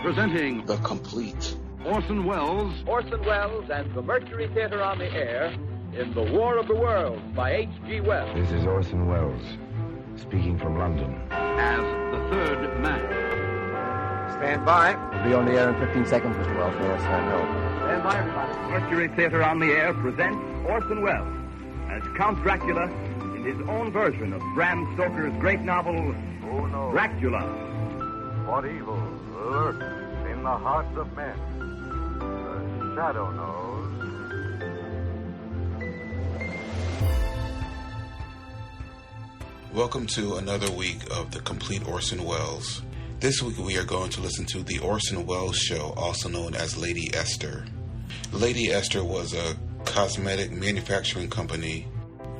Presenting The Complete Orson Welles and the Mercury Theater on the Air in The War of the Worlds by H.G. Wells. This is Orson Welles, speaking from London. as the third man. Stand by. We'll be on the air in 15 seconds, Mr. Wells. Yes, I know. Stand by, everybody. Mercury Theater on the Air presents Orson Welles as Count Dracula in his own version of Bram Stoker's great novel, Who knows Dracula. what evil lurks in the hearts of men? The shadow knows. Welcome to another week of The Complete Orson Welles. This week we are going to listen to the Orson Welles Show, also known as Lady Esther. Lady Esther was a cosmetic manufacturing company.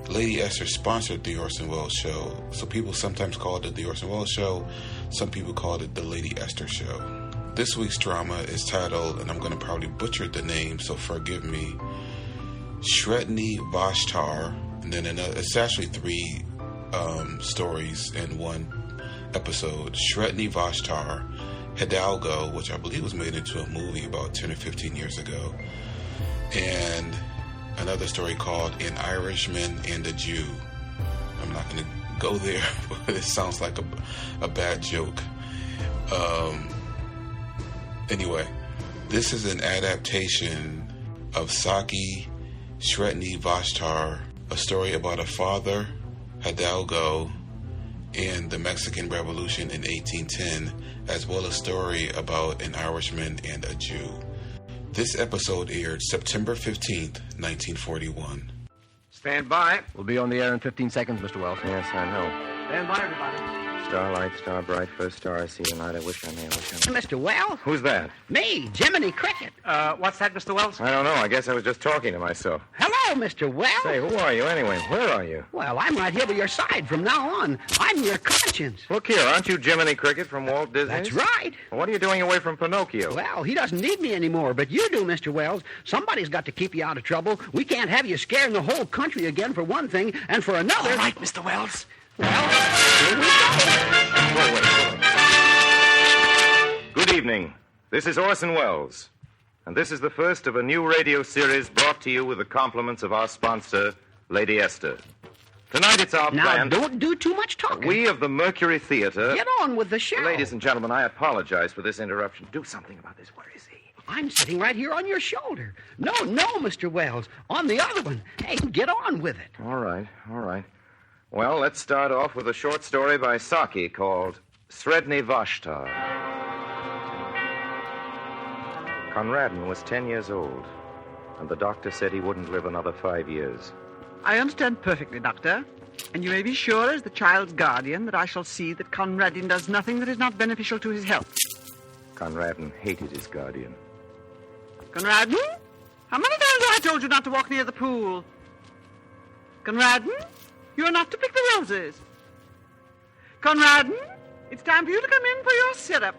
Lady Esther sponsored the Orson Welles Show, so people sometimes called it the Orson Welles Show, some people called it the Lady Esther Show. This week's drama is titled, and I'm going to probably butcher the name, so forgive me, Shredni Vashtar, and then it's actually three stories in one episode. Shredni Vashtar, Hidalgo, which I believe was made into a movie about 10 or 15 years ago, and another story called An Irishman and a Jew. I'm not going to go there, but it sounds like a bad joke. Anyway, this is an adaptation of Saki, Shredni Vashtar, a story about a father, Hidalgo, and the Mexican Revolution in 1810, as well as a story about an Irishman and a Jew. This episode aired September 15th, 1941. Stand by. We'll be on the air in 15 seconds, Mr. Wells. Yes, I know. Stand by, everybody. Starlight, star bright, first star I see tonight. I wish I may. Mr. Wells? Who's that? Me, Jiminy Cricket. What's that, Mr. Wells? I don't know. I guess I was just talking to myself. Hello, Mr. Wells. Say, who are you anyway? Where are you? Well, I'm right here by your side from now on. I'm your conscience. Look here, aren't you Jiminy Cricket from Walt Disney? That's right. Well, what are you doing away from Pinocchio? Well, he doesn't need me anymore, but you do, Mr. Wells. Somebody's got to keep you out of trouble. We can't have you scaring the whole country again for one thing, and for another... All right, Mr. Wells. Well, here we go. Wait. Good evening. This is Orson Welles, and this is the first of a new radio series brought to you with the compliments of our sponsor, Lady Esther. Tonight it's our Now, plan... don't do too much talking. We of the Mercury Theater... Get on with the show. Ladies and gentlemen, I apologize for this interruption. Do something about this. Where is he? I'm sitting right here on your shoulder. No, Mr. Wells. On the other one. Hey, get on with it. All right. Well, let's start off with a short story by Saki called Shredni Vashtar. Conradin was 10 years old, and the doctor said he wouldn't live another 5 years. I understand perfectly, Doctor. And you may be sure, as the child's guardian, that I shall see that Conradin does nothing that is not beneficial to his health. Conradin hated his guardian. Conradin? How many times have I told you not to walk near the pool? Conradin? You are not to pick the roses. Conradin, it's time for you to come in for your syrup.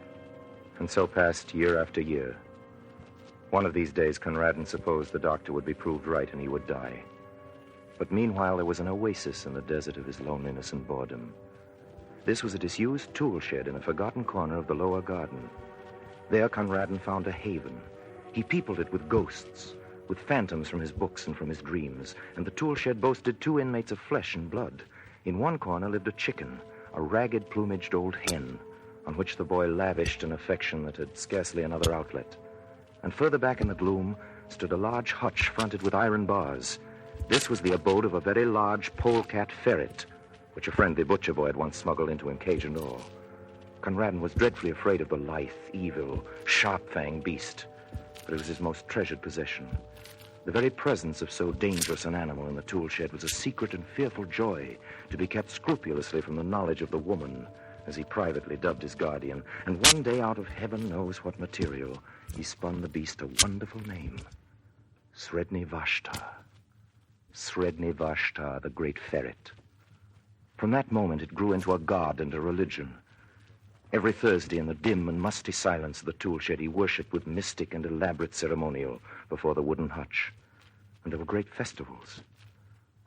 And so passed year after year. One of these days, Conradin supposed the doctor would be proved right and he would die. But meanwhile, there was an oasis in the desert of his loneliness and boredom. This was a disused tool shed in a forgotten corner of the lower garden. There, Conradin found a haven. He peopled it with ghosts, with phantoms from his books and from his dreams, and the tool shed boasted 2 inmates of flesh and blood. In one corner lived a chicken, a ragged-plumaged old hen, on which the boy lavished an affection that had scarcely another outlet. And further back in the gloom stood a large hutch fronted with iron bars. This was the abode of a very large polecat ferret, which a friendly butcher boy had once smuggled into him, cage and all. Conradin was dreadfully afraid of the lithe, evil, sharp-fanged beast, but it was his most treasured possession. The very presence of so dangerous an animal in the tool shed was a secret and fearful joy to be kept scrupulously from the knowledge of the woman, as he privately dubbed his guardian. And one day, out of heaven knows what material, he spun the beast a wonderful name. Shredni Vashtar. Shredni Vashtar, the great ferret. From that moment, it grew into a god and a religion. Every Thursday, in the dim and musty silence of the tool shed, he worshipped with mystic and elaborate ceremonial before the wooden hutch. And there were great festivals.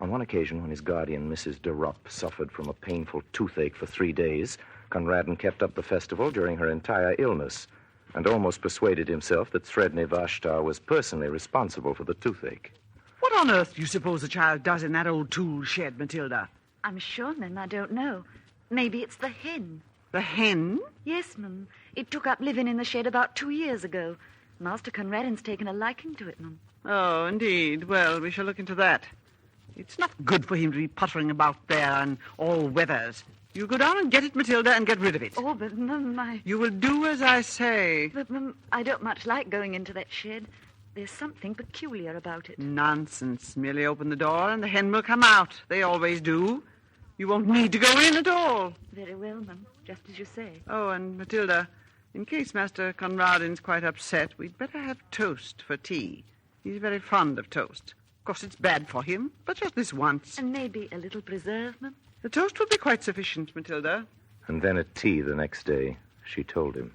On one occasion, when his guardian, Mrs. de Rupp, suffered from a painful toothache for 3 days, Conradin kept up the festival during her entire illness. and almost persuaded himself that Shredni Vashtar was personally responsible for the toothache. What on earth do you suppose the child does in that old tool shed, Matilda? I'm sure, Mum, I don't know. Maybe it's the hen. The hen? Yes, Mum. It took up living in the shed about 2 years ago. Master Conradin's taken a liking to it, Mum. Oh, indeed. Well, we shall look into that. It's not good for him to be puttering about there in all weathers. You go down and get it, Matilda, and get rid of it. Oh, but, Mum, You will do as I say. But, Mum, I don't much like going into that shed. There's something peculiar about it. Nonsense. Merely open the door and the hen will come out. They always do. You won't need to go in at all. Very well, Mum, just as you say. Oh, and Matilda, in case Master Conradin's quite upset, we'd better have toast for tea. He's very fond of toast. Of course, it's bad for him, but just this once. And maybe a little preserve, Mum. The toast will be quite sufficient, Matilda. And then at tea the next day, she told him.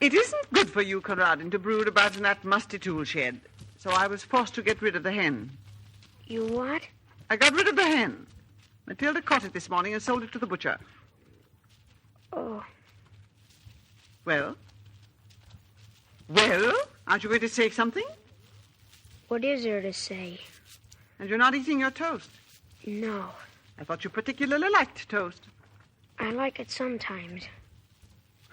It isn't good for you, Conradin, to brood about in that musty tool shed. So I was forced to get rid of the hen. You what? I got rid of the hen. Matilda caught it this morning and sold it to the butcher. Oh. Well? Well? Aren't you going to say something? What is there to say? And you're not eating your toast? No. I thought you particularly liked toast. I like it sometimes.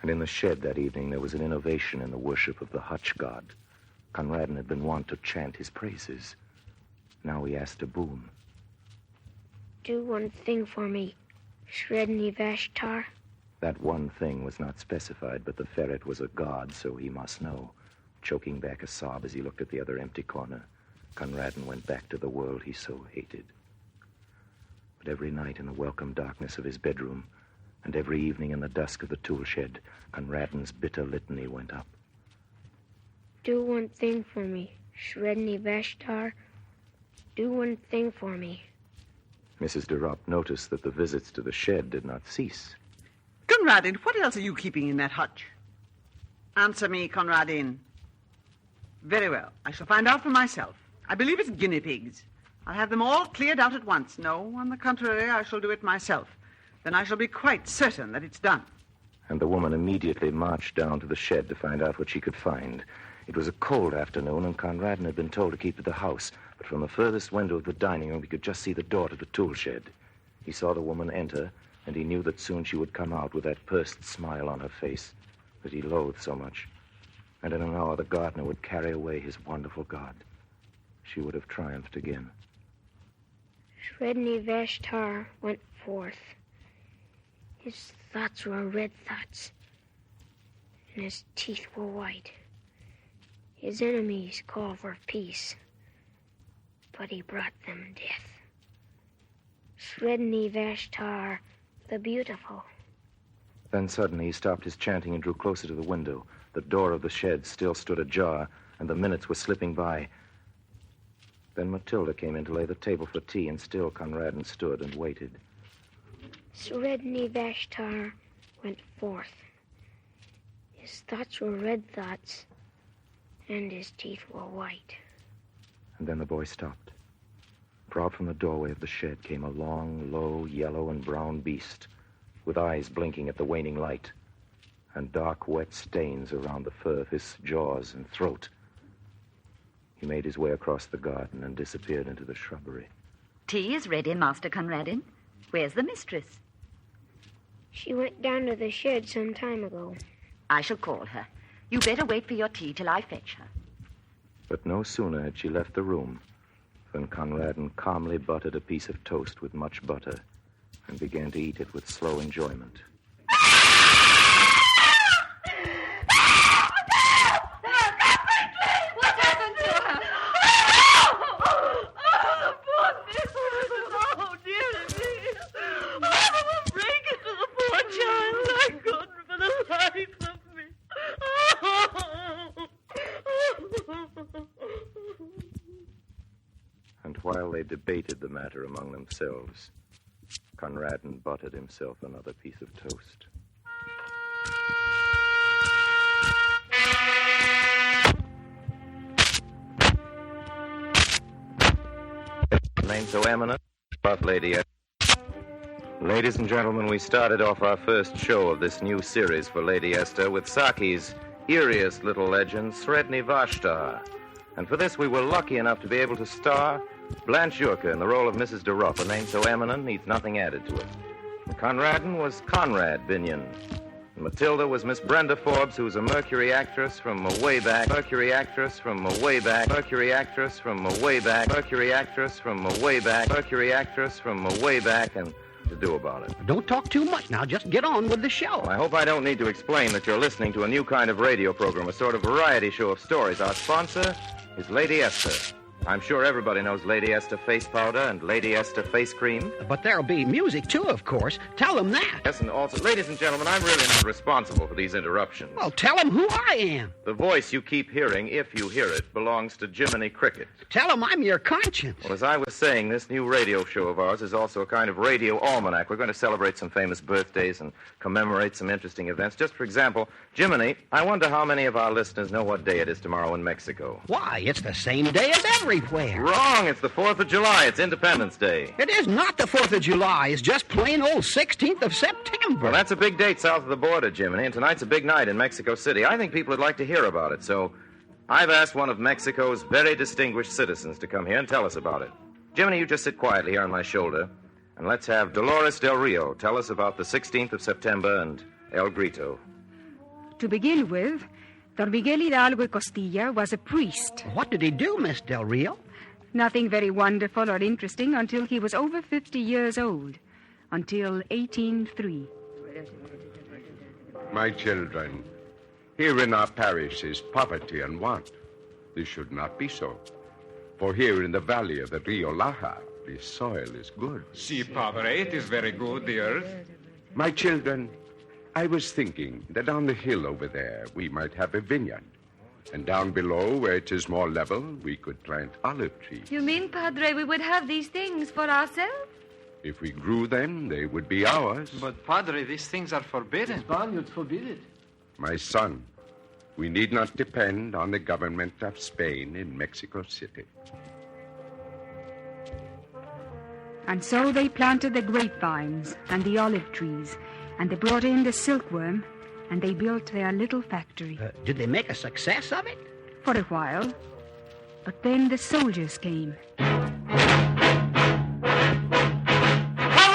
And in the shed that evening, there was an innovation in the worship of the Hutch god. Conradin had been wont to chant his praises. Now he asked a boon. Do one thing for me, Shredni Vashtar. That one thing was not specified, but the ferret was a god, so he must know. Choking back a sob as he looked at the other empty corner, Conradin went back to the world he so hated. But every night in the welcome darkness of his bedroom, and every evening in the dusk of the tool shed, Conradin's bitter litany went up. Do one thing for me, Shredni Vashtar. Do one thing for me. Mrs. de Ropp noticed that the visits to the shed did not cease. Conradin, what else are you keeping in that hutch? Answer me, Conradin. Very well. I shall find out for myself. I believe it's guinea pigs. I'll have them all cleared out at once. No, on the contrary, I shall do it myself. Then I shall be quite certain that it's done. And the woman immediately marched down to the shed to find out what she could find. It was a cold afternoon, and Conradin had been told to keep to the house. But from the furthest window of the dining room, he could just see the door to the tool shed. He saw the woman enter, and he knew that soon she would come out with that pursed smile on her face that he loathed so much. And in an hour, the gardener would carry away his wonderful god. She would have triumphed again. Shredni Vashtar went forth. His thoughts were red thoughts, and his teeth were white. His enemies called for peace, but he brought them death. Shredni Vashtar, the beautiful. Then suddenly he stopped his chanting and drew closer to the window. The door of the shed still stood ajar, and the minutes were slipping by. Then Matilda came in to lay the table for tea, and still Conradin stood and waited. Shredni Vashtar went forth. His thoughts were red thoughts, and his teeth were white. And then the boy stopped. For out from the doorway of the shed came a long, low, yellow and brown beast, with eyes blinking at the waning light, and dark, wet stains around the fur of his jaws and throat. He made his way across the garden and disappeared into the shrubbery. Tea is ready, Master Conradin. Where's the mistress? She went down to the shed some time ago. I shall call her. You better wait for your tea till I fetch her. But no sooner had she left the room than Conradin calmly buttered a piece of toast with much butter and began to eat it with slow enjoyment. While they debated the matter among themselves, Conradin buttered himself another piece of toast. Name so eminent, but Lady Esther. Ladies and gentlemen, we started off our first show of this new series for Lady Esther with Saki's eeriest little legend, Shredni Vashtar. And for this, we were lucky enough to be able to star Blanche Yurka in the role of Mrs. de Rupp, a name so eminent needs nothing added to it. And Conradin was Conrad Binion. And Matilda was Miss Brenda Forbes, who was a Mercury actress from a way back. Mercury actress from a way back. Mercury actress from a way back. Mercury actress from a way back. Mercury actress from a way back, and to do about it. Don't talk too much now. Just get on with the show. I hope I don't need to explain that you're listening to a new kind of radio program, a sort of variety show of stories. Our sponsor is Lady Esther. I'm sure everybody knows Lady Esther face powder and Lady Esther face cream. But there'll be music, too, of course. Tell them that. Yes, and also, ladies and gentlemen, I'm really not responsible for these interruptions. Well, tell them who I am. The voice you keep hearing, if you hear it, belongs to Jiminy Cricket. Tell them I'm your conscience. Well, as I was saying, this new radio show of ours is also a kind of radio almanac. We're going to celebrate some famous birthdays and commemorate some interesting events. Just for example, Jiminy, I wonder how many of our listeners know what day it is tomorrow in Mexico. Why, it's the same day as everywhere. Wrong. It's the 4th of July. It's Independence Day. It is not the 4th of July. It's just plain old 16th of September. Well, that's a big date south of the border, Jiminy, and tonight's a big night in Mexico City. I think people would like to hear about it, so I've asked one of Mexico's very distinguished citizens to come here and tell us about it. Jiminy, you just sit quietly here on my shoulder, and let's have Dolores Del Rio tell us about the 16th of September and El Grito. To begin with, Don Miguel Hidalgo y Costilla was a priest. What did he do, Miss Del Rio? Nothing very wonderful or interesting until he was over 50 years old. Until 1803. My children, here in our parish is poverty and want. This should not be so. For here in the valley of the Rio Laja, the soil is good. Si, Padre, it is very good, the earth. My children, I was thinking that on the hill over there we might have a vineyard. And down below, where it is more level, we could plant olive trees. You mean, Padre, we would have these things for ourselves? If we grew them, they would be ours. But, Padre, these things are forbidden. The Spaniards forbid it. My son, we need not depend on the government of Spain in Mexico City. And so they planted the grapevines and the olive trees, and they brought in the silkworm, and they built their little factory. Did they make a success of it? For a while. But then the soldiers came. Father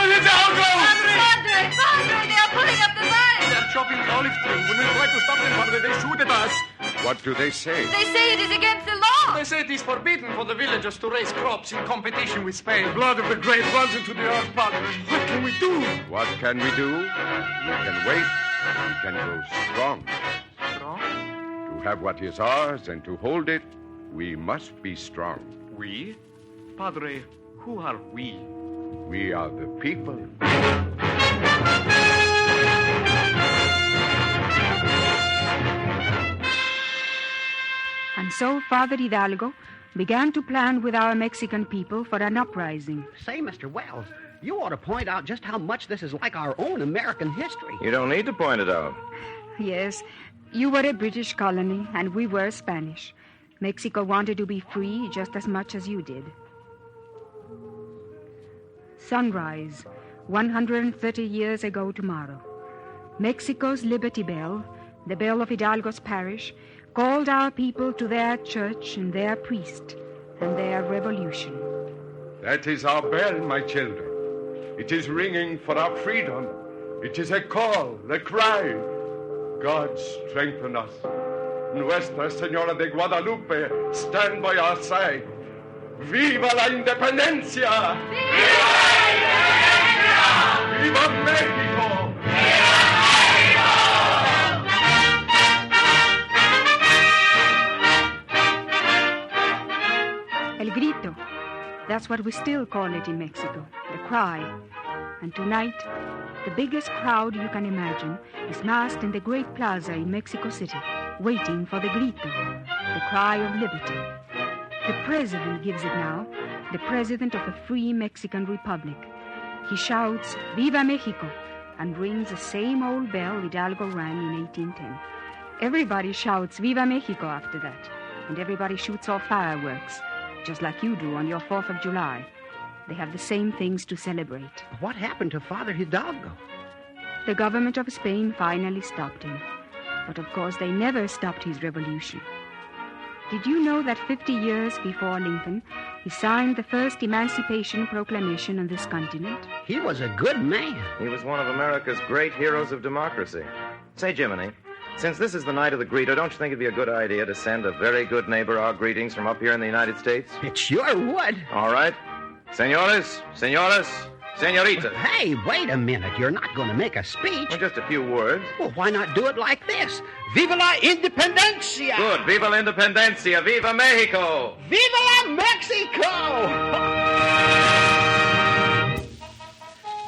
Hidalgo! Padre! Padre! They are pulling up the vines! They are chopping the olive tree. When we try to stop them, Padre, they shoot at us. What do they say? They say it is against the law. They say it is forbidden for the villagers to raise crops in competition with Spain. The blood of the grape runs into the earth, Padre. What can we do? What can we do? We can wait. We can grow strong. Strong? To have what is ours and to hold it, we must be strong. We? Padre, who are we? We are the people. And so Father Hidalgo began to plan with our Mexican people for an uprising. Say, Mr. Wells, you ought to point out just how much this is like our own American history. You don't need to point it out. Yes, you were a British colony, and we were Spanish. Mexico wanted to be free just as much as you did. Sunrise, 130 years ago tomorrow. Mexico's Liberty Bell, the bell of Hidalgo's parish, called our people to their church and their priest and their revolution. That is our bell, my children. It is ringing for our freedom. It is a call, a cry. God strengthen us. Nuestra Señora de Guadalupe, stand by our side. ¡Viva la independencia! ¡Viva la independencia! ¡Viva México! El grito. That's what we still call it in Mexico, the cry. And tonight, the biggest crowd you can imagine is massed in the great plaza in Mexico City, waiting for the grito, the cry of liberty. The president gives it now, the president of a free Mexican republic. He shouts, "Viva Mexico," and rings the same old bell Hidalgo rang in 1810. Everybody shouts "Viva Mexico" after that, and everybody shoots off fireworks, just like you do on your 4th of July. They have the same things to celebrate. What happened to Father Hidalgo? The government of Spain finally stopped him. But of course they never stopped his revolution. Did you know that 50 years before Lincoln, he signed the first Emancipation Proclamation on this continent? He was a good man. He was one of America's great heroes of democracy. Say, Jiminy, since this is the night of the greeter, don't you think it'd be a good idea to send a very good neighbor our greetings from up here in the United States? It sure would. All right. Senores, señoras, señoritas. Hey, wait a minute. You're not going to make a speech. Well, just a few words. Well, why not do it like this? Viva la independencia! Good. Viva la independencia. Viva Mexico! Viva la Mexico!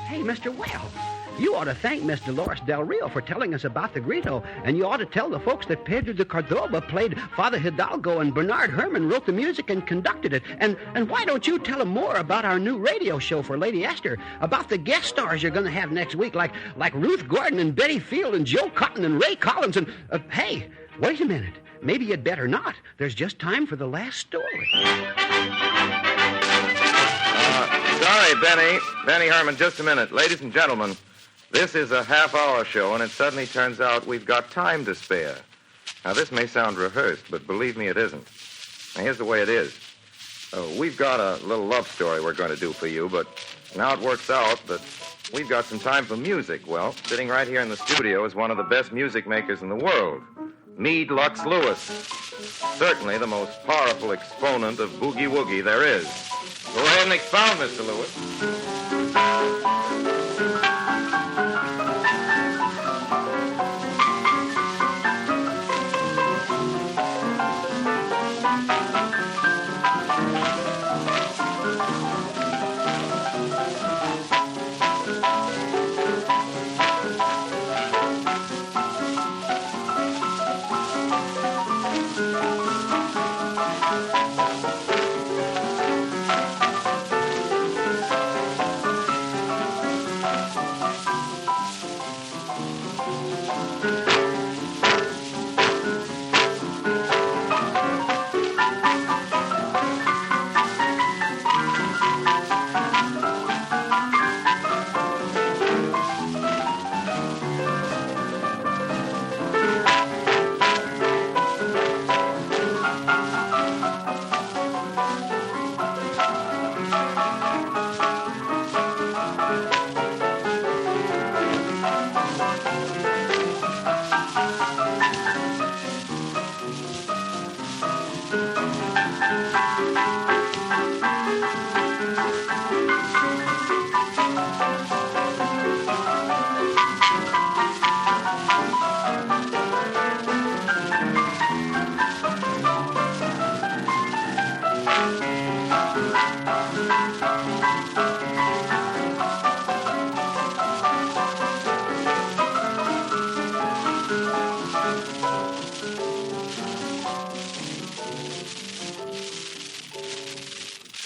Hey, Mr. Wells, you ought to thank Miss Dolores Del Rio for telling us about the grito, and you ought to tell the folks that Pedro de Cordoba played Father Hidalgo and Bernard Herrmann wrote the music and conducted it. And why don't you tell them more about our new radio show for Lady Esther, about the guest stars you're going to have next week, like Ruth Gordon and Betty Field and Joe Cotton and Ray Collins and... hey, wait a minute. Maybe you'd better not. There's just time for the last story. Sorry, Benny Herman, just a minute. Ladies and gentlemen, this is a half-hour show, and it suddenly turns out we've got time to spare. Now, this may sound rehearsed, but believe me, it isn't. Now, here's the way it is. We've got a little love story we're going to do for you, but now it works out that we've got some time for music. Well, sitting right here in the studio is one of the best music makers in the world, Meade Lux Lewis. Certainly the most powerful exponent of boogie-woogie there is. Go ahead and expound, Mr. Lewis.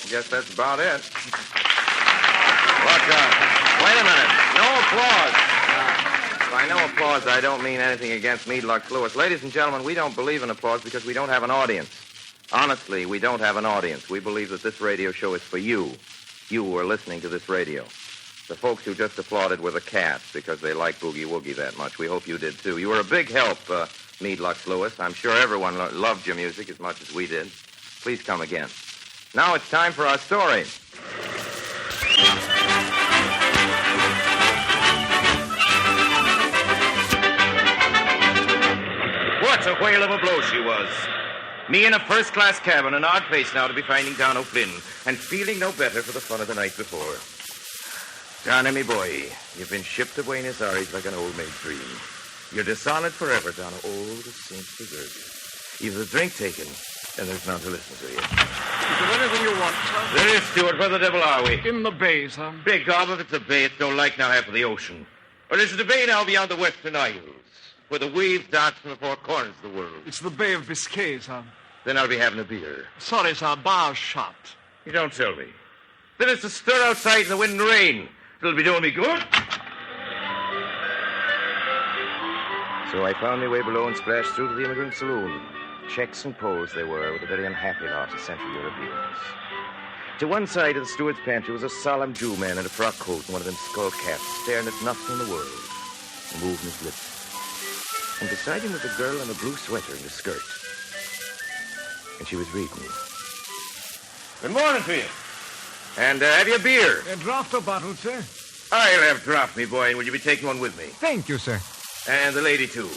Guess that's about it. Look, wait a minute. No applause. By no applause, I don't mean anything against Meade Lux Lewis. Ladies and gentlemen, we don't believe in applause because we don't have an audience. Honestly, we don't have an audience. We believe that this radio show is for you. You who are listening to this radio. The folks who just applauded were the cats because they like boogie-woogie that much. We hope you did, too. You were a big help, Meade Lux Lewis. I'm sure everyone loved your music as much as we did. Please come again. Now it's time for our story. What a whale of a blow she was. Me in a first-class cabin, an odd place now to be finding Don O'Flynn, and feeling no better for the fun of the night before. Donny, me boy, you've been shipped to Buenos Aires like an old maid's dream. You're dishonored forever, Don. Oh, the saints preserve you. You've the drink taken, and there's none to listen to you. Is there anything you want, sir? There is, Stuart. Where the devil are we? In the bay, sir. Big gob, if it's a bay, it's no like now half of the ocean. Or is it a bay now beyond the Western Isles, where the waves dance from the four corners of the world? It's the Bay of Biscay, sir. Then I'll be having a beer. Sorry, sir. Bar's shut. You don't tell me. Then it's to stir outside in the wind and rain. It'll be doing me good. So I found my way below and splashed through to the immigrant saloon. Czechs and Poles they were, with a very unhappy lot of Central Europeans. To one side of the steward's pantry was a solemn Jew man in a frock coat and one of them skull caps, staring at nothing in the world, and moving his lips. And beside him was a girl in a blue sweater and a skirt. And she was reading. Good morning to you. And have you a beer? A draft or bottle, sir? I'll have draft, me boy, and will you be taking one with me? Thank you, sir. And the lady, too.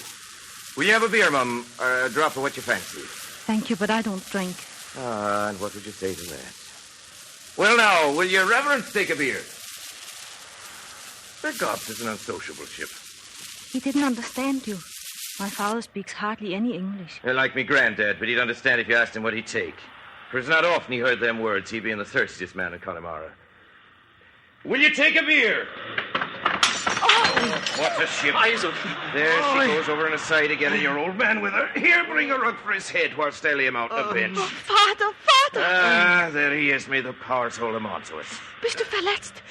Will you have a beer, Mum? A drop of what you fancy? Thank you, but I don't drink. Ah, and what would you say to that? Well, now, will your reverence take a beer? The Gobbs is an unsociable ship. He didn't understand you. My father speaks hardly any English. Like me granddad, but he'd understand if you asked him what he'd take. For it's not often he heard them words, he being the thirstiest man in Connemara. Will you take a beer? Oh, what a ship. There she goes over on a side again, and your old man with her. Here, bring a rug for his head whilst I lay him out on the bench. Father! Ah, there he is. May the powers hold him on to us. Bist du verletzt?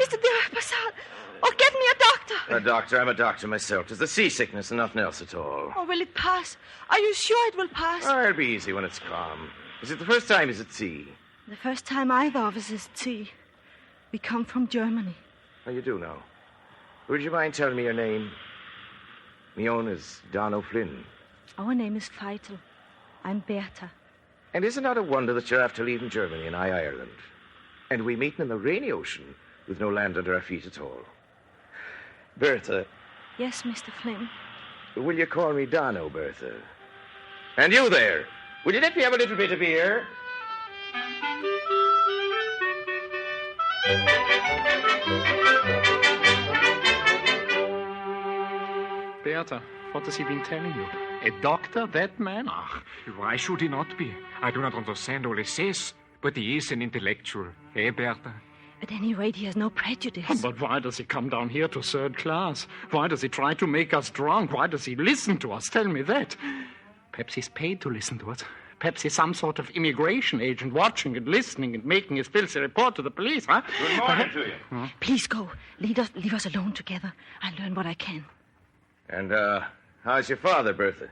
Is the dear passat? Oh, get me a doctor. A doctor? I'm a doctor myself. It's the seasickness and nothing else at all. Oh, will it pass? Are you sure it will pass? Oh, it'll be easy when it's calm. Is it the first time he's at sea? The first time either of us is at sea. We come from Germany. Oh, you do now. Would you mind telling me your name? Me own is Don O'Flynn. Our name is Feitel. I'm Bertha. And isn't it a wonder that you're after leaving Germany and I Ireland? And we meeting in the rainy ocean with no land under our feet at all. Bertha. Yes, Mr. Flynn. Will you call me Dono, Bertha? And you there? Will you let me have a little bit of beer? Bertha, what has he been telling you? A doctor, that man? Ach, why should he not be? I do not understand all he says, but he is an intellectual. Eh, Bertha? At any rate, he has no prejudice. But why does he come down here to third class? Why does he try to make us drunk? Why does he listen to us? Tell me that. Perhaps he's paid to listen to us. Perhaps he's some sort of immigration agent watching and listening and making his filthy report to the police, huh? Good morning to you. Huh? Please go. Leave us alone together. I'll learn what I can. And, how's your father, Bertha?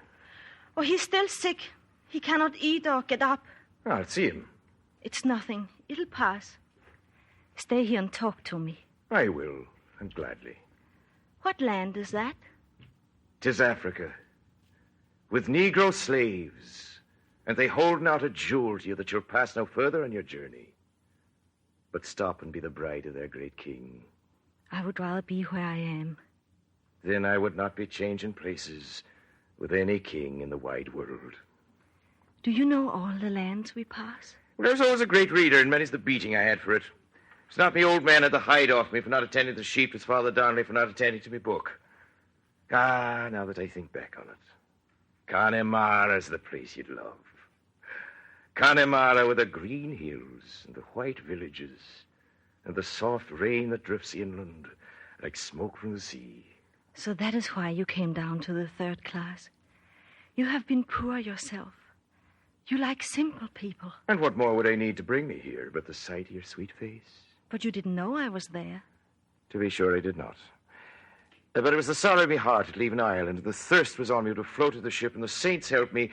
Oh, he's still sick. He cannot eat or get up. I'll see him. It's nothing. It'll pass. Stay here and talk to me. I will, and gladly. What land is that? 'Tis Africa, with Negro slaves, and they hold out a jewel to you that you'll pass no further on your journey, but stop and be the bride of their great king. I would rather be where I am. Then I would not be changing places with any king in the wide world. Do you know all the lands we pass? Well, I was always a great reader, and many's the beating I had for it. It's not me old man had the hide off me for not attending to the sheep. It's Father Donnelly for not attending to me book. Ah, now that I think back on it. Connemara's the place you'd love. Connemara with the green hills and the white villages and the soft rain that drifts inland like smoke from the sea. So that is why you came down to the third class. You have been poor yourself. You like simple people. And what more would I need to bring me here but the sight of your sweet face? But you didn't know I was there. To be sure, I did not. But it was the sorrow of my heart at leaving Ireland, and the thirst was on me to float to the ship, and the saints helped me.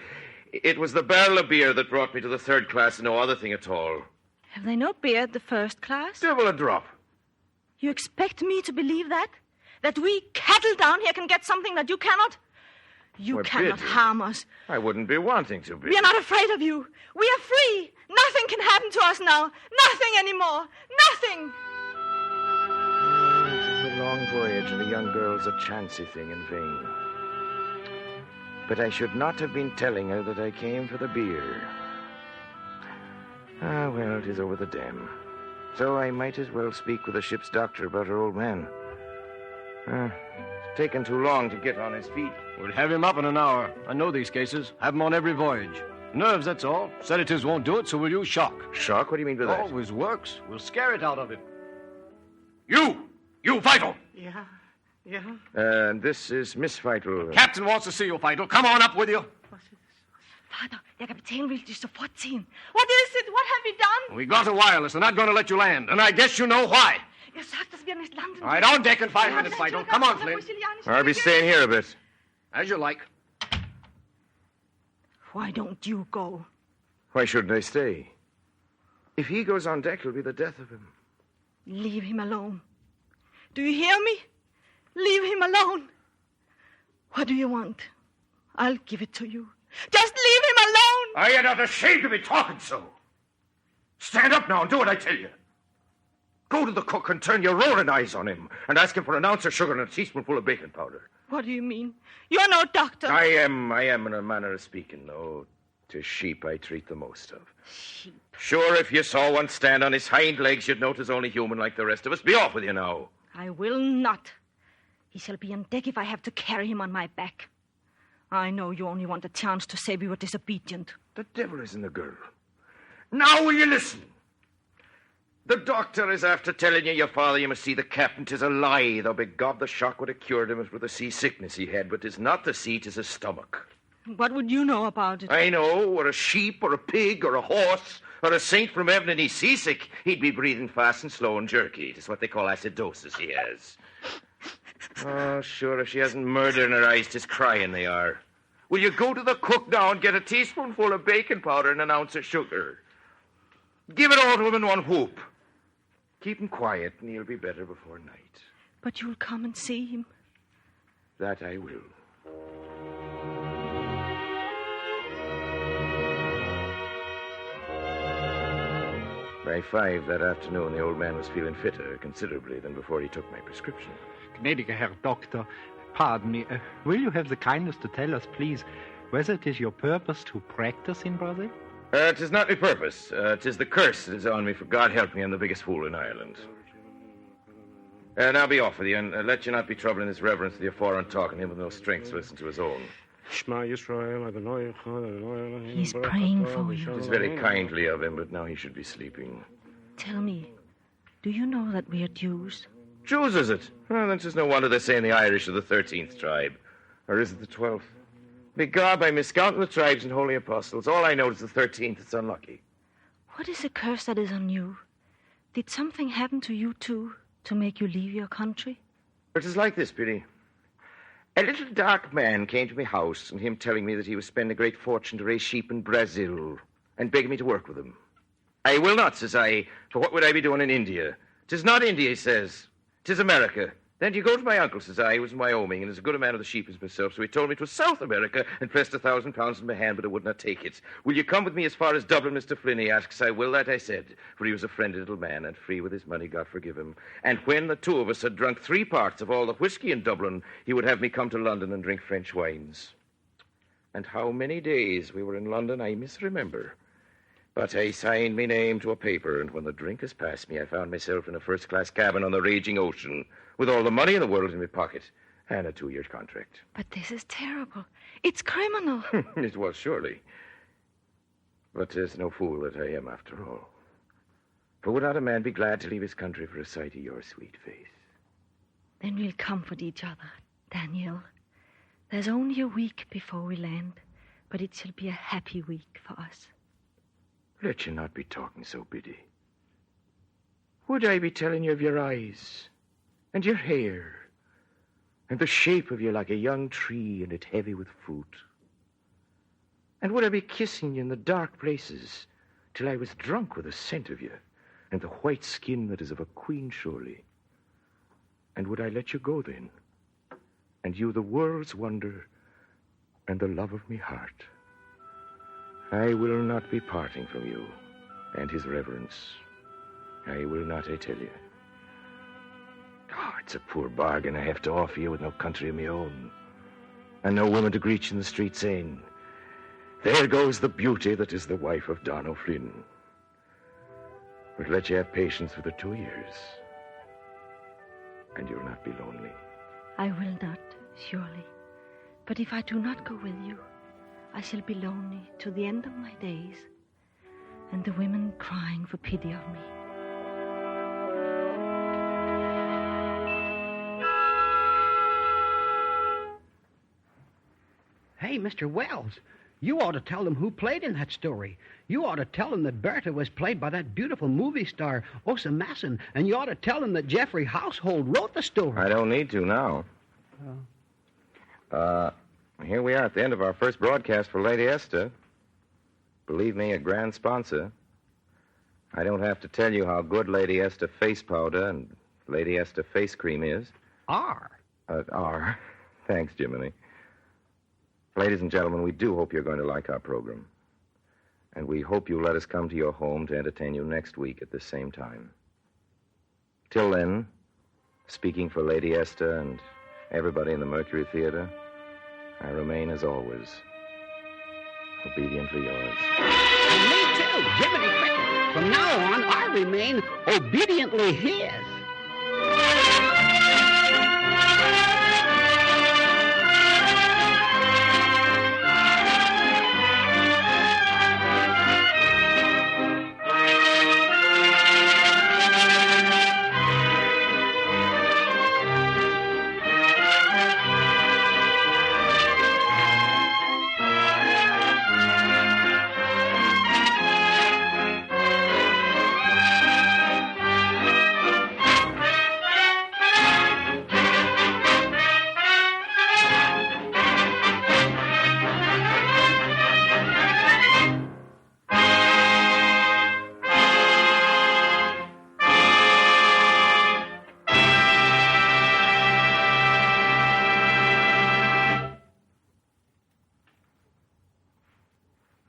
It was the barrel of beer that brought me to the third class, and no other thing at all. Have they no beer at the first class? Double a drop. You expect me to believe that? That we cattle down here can get something that you cannot? You cannot harm us. I wouldn't be wanting to be. We are not afraid of you. We are free. Nothing can happen to us now. Nothing anymore. Nothing. It is a long voyage, and a young girl's a chancy thing in vain. But I should not have been telling her that I came for the beer. Ah, well, it is over the dam. So I might as well speak with the ship's doctor about her old man. It's taken too long to get on his feet. We'll have him up in an hour. I know these cases. Have him on every voyage. Nerves, that's all. Sedatives won't do it, so we'll use shock. Shock? What do you mean by that? Always works. We'll scare it out of it. You, Vital. Yeah. And this is Miss Vital. Captain wants to see you, Vital. Come on up with you. Vater, der Kapitän will dich sofort ziehen. What is it? What have we done? We got a wireless. They're not going to let you land. And I guess you know why. Sagt, dass wir nicht landen. All right, on deck in 5 minutes, Vital. Come on, Flynn. I'll be staying here a bit. As you like. Why don't you go? Why shouldn't I stay? If he goes on deck, it'll be the death of him. Leave him alone. Do you hear me? Leave him alone. What do you want? I'll give it to you. Just leave him alone! Are you not ashamed to be talking so? Stand up now and do what I tell you. Go to the cook and turn your roaring eyes on him and ask him for an ounce of sugar and a teaspoonful of baking powder. What do you mean? You're no doctor. I am in a manner of speaking, though. 'Tis sheep I treat the most of. Sheep? Sure, if you saw one stand on his hind legs, you'd know 'tis only human like the rest of us. Be off with you now. I will not. He shall be on deck if I have to carry him on my back. I know you only want a chance to say we were disobedient. The devil is in the girl. Now will you listen? The doctor is after telling you your father you must see the captain. 'Tis a lie, though begob the shock would have cured him for the seasickness he had, but 'tis not the sea, 'tis his stomach. What would you know about it? I know, or a sheep, or a pig, or a horse, or a saint from heaven, and he's seasick. He'd be breathing fast and slow and jerky. It's what they call acidosis he has. Oh, sure, if she hasn't murder in her eyes, 'tis crying they are. Will you go to the cook now and get a teaspoonful of baking powder and an ounce of sugar? Give it all to him in one whoop. Keep him quiet, and he'll be better before night. But you'll come and see him. That I will. By 5 that afternoon, the old man was feeling fitter considerably than before he took my prescription. Gnädiger Herr Doctor, pardon me. Will you have the kindness to tell us, please, whether it is your purpose to practice in Brazil? 'Tis not my purpose. 'Tis the curse that is on me, for God help me, I'm the biggest fool in Ireland. Now be off with you, and let you not be troubling his reverence with your foreign talk, and him with no strength to listen to his own. He's praying for you. It is very kindly of him, but now he should be sleeping. Tell me, do you know that we are Jews? Jews, is it? Well, then 'tis no wonder they say in the Irish of the 13th tribe. Or is it the 12th? Begob, I miscount the tribes and holy apostles. All I know is the 13th. It's unlucky. What is the curse that is on you? Did something happen to you, too, to make you leave your country? It is like this, Biddy. A little dark man came to my house, and him telling me that he was spending a great fortune to raise sheep in Brazil, and begging me to work with him. I will not, says I, for what would I be doing in India? 'Tis not India, he says. 'Tis America. Then you go to my uncle, says I, who was in Wyoming, and is as good a man of the sheep as myself, so he told me 'twas South America, and pressed £1,000 in my hand, but I would not take it. Will you come with me as far as Dublin, Mr. Flynn, he asks. I will, that I said, for he was a friendly little man, and free with his money, God forgive him. And when the two of us had drunk 3 parts of all the whiskey in Dublin, he would have me come to London and drink French wines. And how many days we were in London, I misremember. But I signed me name to a paper, and when the drink has passed me, I found myself in a first-class cabin on the raging ocean, with all the money in the world in my pocket, and a 2-year contract. But this is terrible. It's criminal. It was, surely. But 'tis no fool that I am, after all. For would not a man be glad to leave his country for a sight of your sweet face? Then we'll comfort each other, Daniel. There's only a week before we land, but it shall be a happy week for us. Let you not be talking so, Biddy. Would I be telling you of your eyes, and your hair, and the shape of you like a young tree and it heavy with fruit? And would I be kissing you in the dark places till I was drunk with the scent of you, and the white skin that is of a queen, surely? And would I let you go then, and you the world's wonder and the love of me heart? I will not be parting from you and his reverence. I will not, I tell you. Oh, it's a poor bargain I have to offer you with no country of my own, and no woman to greet you in the street saying, "There goes the beauty that is the wife of Don O'Flynn." But let you have patience for the 2 years, and you'll not be lonely. I will not, surely. But if I do not go with you, I shall be lonely to the end of my days, and the women crying for pity of me. Hey, Mr. Wells, you ought to tell them who played in that story. You ought to tell them that Bertha was played by that beautiful movie star, Osa Masson, and you ought to tell them that Jeffrey Household wrote the story. I don't need to now. Here we are at the end of our first broadcast for Lady Esther. Believe me, a grand sponsor. I don't have to tell you how good Lady Esther face powder and Lady Esther face cream is. R. R. Thanks, Jiminy. Ladies and gentlemen, we do hope you're going to like our program. And we hope you'll let us come to your home to entertain you next week at this same time. Till then, speaking for Lady Esther and everybody in the Mercury Theater, I remain, as always, obediently yours. And me too, Jiminy Cricket. From now on, I remain obediently his.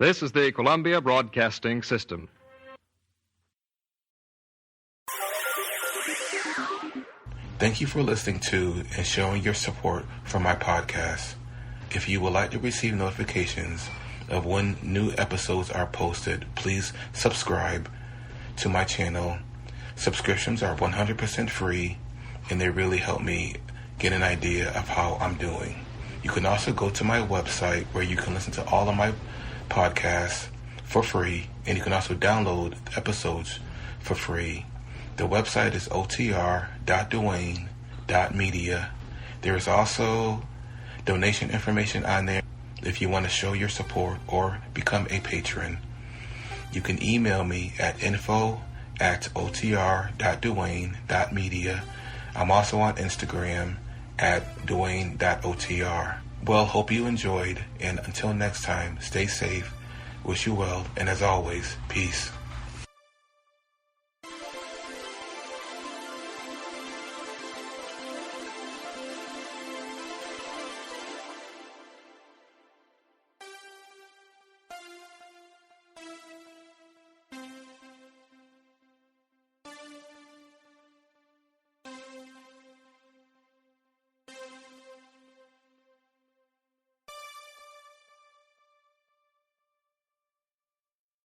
This is the Columbia Broadcasting System. Thank you for listening to and showing your support for my podcast. If you would like to receive notifications of when new episodes are posted, please subscribe to my channel. Subscriptions are 100% free, and they really help me get an idea of how I'm doing. You can also go to my website where you can listen to all of my podcasts for free, and you can also download episodes for free. The website is otr.duane.media. There is also donation information on there if you want to show your support or become a patron. You can email me at info@otr.duane.media. I'm also on Instagram at duane.otr. Well, hope you enjoyed, and until next time, stay safe, wish you well, and as always, peace.